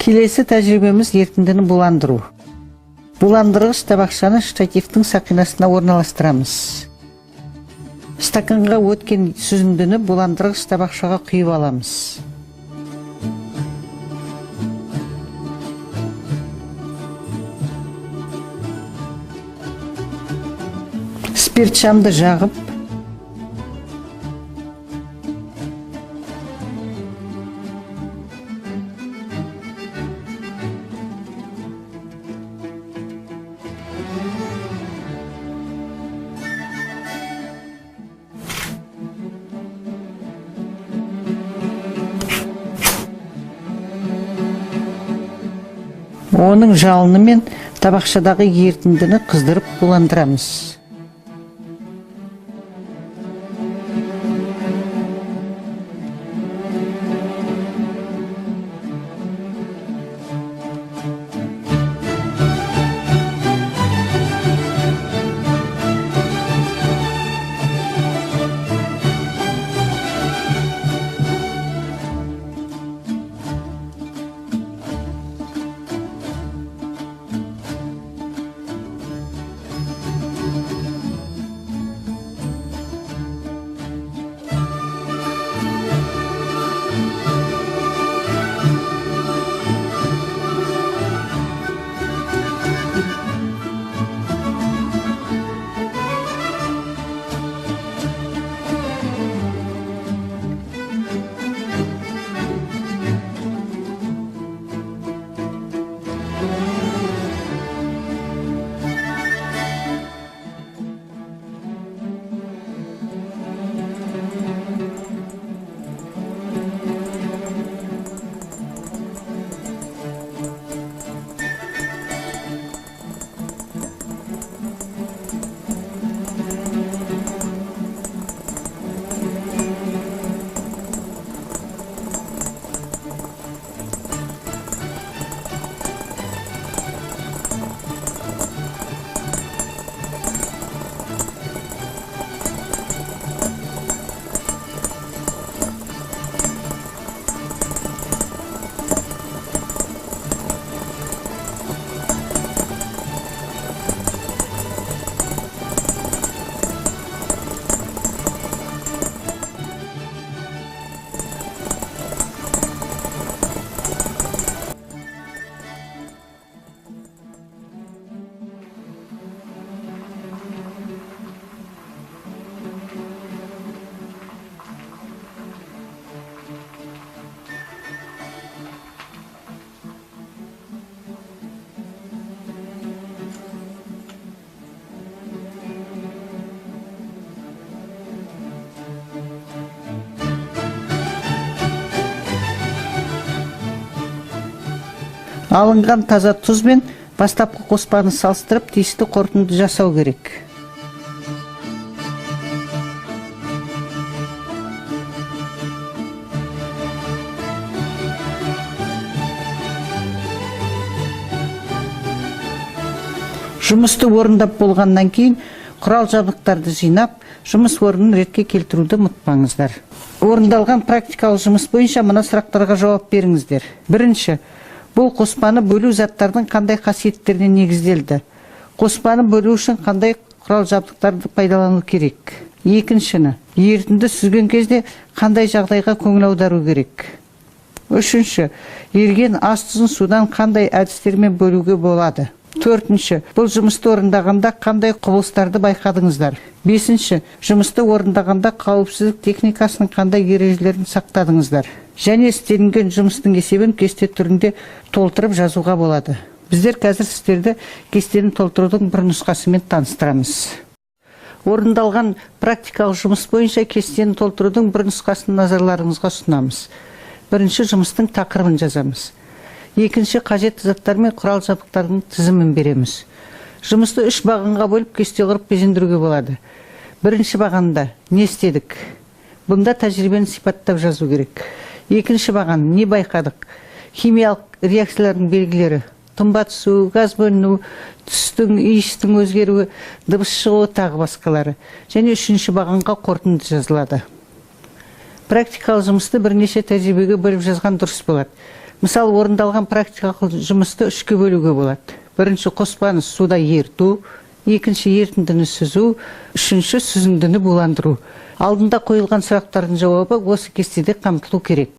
Келесі тәжірибеміз ерітіндіні буландыру. Буландырғыш табақшаны штативтің сақинасына орналастырамыз. Стаканға өткен сүзіндіні буландырғыш табақшаға құйып аламыз. Спирт шамды жағып, оның жалынымен табақшадағы ерітіндіні қыздырып буландырамыз. Алынған таза тұз бен бастапқы қоспаны салыстырып, тиісті қорытынды жасау керек. Жұмысты орындап болғаннан кейін құрал жабдықтарды жинап, жұмыс орнын ретке келтіруді ұмытпаңыздар. Орындалған практикалық жұмыс бойынша мына сұрақтарға жауап беріңіздер. Бірінші, бұл қоспаны бөлу заттардың қандай қасиеттеріне негізделді? Қоспаны бөлу үшін қандай құрал жабдықтарды пайдалану керек? Екіншіні, ерітінді сүзген кезде қандай жағдайға көңіл аудару керек? Үшінші, еріген ас тұзын судан қандай әдістермен бөлуге болады? Төртінші, бұл жұмысты орындағанда қандай құбылыстарды байқадыңыздар? Бесінші, жұмысты орындағанда қауіпсіздік техникасының қандай ережелерін сақтадыңыздар? Және істелінген жұмыстың есебін кесте түрінде толтырып жазуға болады. Біздер қазір сіздерді кестені толтырудың бір нұсқасымен таныстырамыз. Орындалған практикалық жұмыс бойынша кестені толтырудың бір нұсқасын назарларыңызға ұсынамыз. Бірінші, жұмыстың тақырыбын жазамыз. Екінші, қажетті заттар мен құрал жабдықтардың тізімін береміз. Жұмысты 3 бағанға бөліп кесте құрып безендіруге болады. Бірінші бағанда не істедік? Бұнда тәжірибені сипаттап жазу керек. Екінші баған не байқадық? Химиялық реакциялардың белгілері, тұнба түсу, газ бөліну, түстің, иістің өзгеруі, дыбыс шығуы тағы басқалары. Және үшінші бағанға қорытынды жазылады. Практикалық жұмысты бірнеше тәжірибеге бөліп жазған дұрыс болады. Мысалы, орындалған практикалық жұмысты үшке бөлуге болады. Бірінші, қоспаны суда ерту, екінші, ерітіндіні сүзу, үшінші, сүзіндіні буландыру. Алдында қойылған сұрақтардың жауабы осы кестеде қамтылу керек.